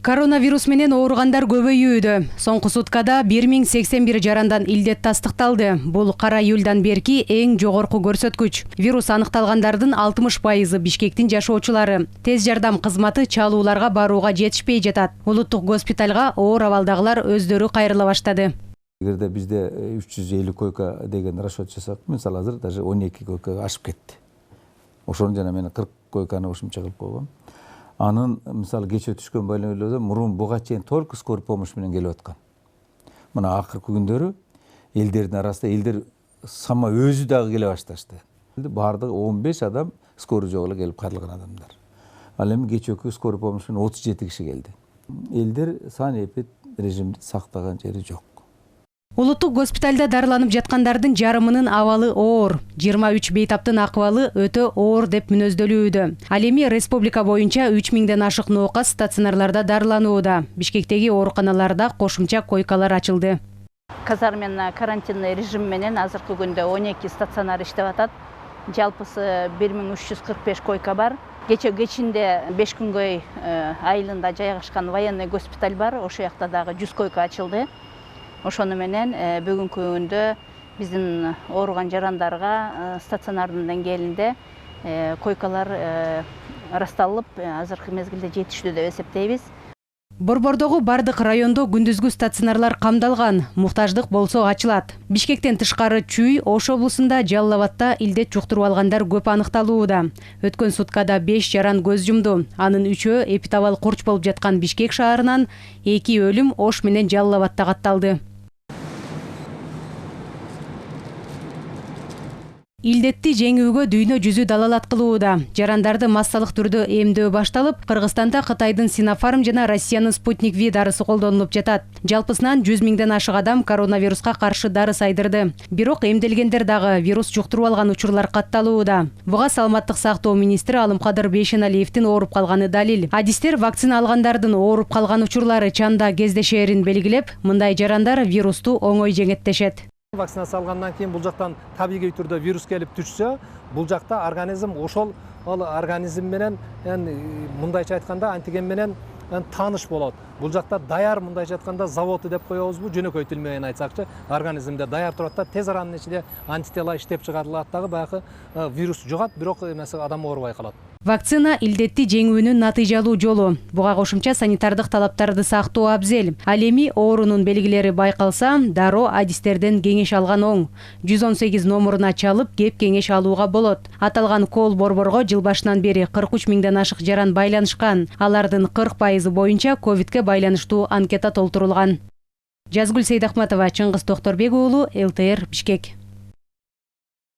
Коронавирус менен ооругандар көбөйүүдө. Соңку суткада 1081 жарандан илдет тастыкталды. Бул кара июлдан берки эң жогорку көрсөткүч. Вирус аныкталгандардын 60% Бишкектин жашоочулары. Тез жардам кызматы чалууларга барууга жетишпей жатат. Улуттук госпиталга оор абалдагылар өздөрү кайрыла баштады. Эгерде бизде 350 койка деген расчет жасап, мисалы азыр даже 12 койка ашып кетти. Ошону жана мен 40 койканы ошумча кылып койгом. Анын мисалы кече түшкөн байлоолордо мурун буга чейин только скорый помощь менен келип аткан. Мына акыркы күндөрү элдердин арасында элдер сама өзү дагы келе башташты. Бардыгы 15 адам скорый жолу келип кайрылган адамдар. Ал эми кечеки скорый помощь менен 37 киши келди. Элдер санэпид режимди сактаган жери жок. Улуттук госпиталда дарыланып жаткандардын жарымынын абалы оор. 23 бейтаптын акыбалы өтө оор деп мүнөздөлүүдө. Ал эми республика боюнча 3000ден ашык ноокас стационарларда дарыланууда. Бишкектеги ооруканаларда кошумча койкалар ачылды. Казармен карантинный режим менен азыркы күндө 12 стационар иштеп атат. Жалпысы 1345 койка бар. Кечинде 5 күнгөй айылында жайгашкан военный госпиталь бар. Ошол жакта дагы 100 койка ачылды. Ошону менен бүгүнкү күндө биздин ооруган жарандарга стационардын деңгээлинде койкалар ырасталып, азыркы мезгилде жетиштүү деп эсептейбиз. Борбордогу бардык райондо күндүзгү стационарлар камдалган, муктаждык болсо ачылат. Бишкектен тышкары Чүй, Ош облусунда, Жалал Абадта илдет жуктуруп алгандар көп аныкталууда. Өткөн суткада 5 жаран көз жумду. Анын 3-өө эпидавал курч болуп жаткан Бишкек шаарынан, 2 өлүм Ош менен Жалал Абадта катталды. Илдетти жеңүүгө дүйнө жүзү далалат кылууда. Жарандарды массалык түрдө эмдөө башталып, Кыргызстанда Кытайдын Синофарм жана Россиянын Спутник V дарысы колдонулуп жатат. Жалпысынан 100 000ден ашык адам коронавируска каршы дары сайдырды. Бирок эмделгендер дагы вирус жуктуруп алган учурлар катталууда. Буга саламаттык сактоо министри Алымкадыр Бейшеналиевдин ооруп калганы далил. Адистер вакцина алгандардын ооруп калган учурлары чанда кездешээрин белгилеп, мындай жарандар вирусту оңой жеңеттешет. Вакцинация алгандан кийин бул жактан табигый түрдө вирус келип түшсө, бул жакта организм ошол организм менен мындайча айтканда антиген менен тааныш болот. Бул жакта даяр мындайча айтканда заводы деп коебузбу, жөнөкөй тил менен айтсакчы, организмде даяр турат да, тез аранын ичинде антитела иштеп чыгарылат дагы, баягы вирус жугат, бирок адам оорубай калат. Вакцина илдетти жеңүүнүн натыйжалуу жолу. Буга кошумча санитардык талаптарды сактоо абзел. Ал эми оорунун белгилери байкалса, дароо адистерден кеңеш алган оң. 118 номуруна чалып, кеп кеңеш алууга болот. Аталган кол борборго жыл башынан бери 43 000ден ашык жаран байланышкан. Алардын 40% боюнча ковидке байланыштуу анкета толтурулган. Жазгүл Сейдахматова, Чыңгыз Токторбек уулу, ЛТР, Бишкек.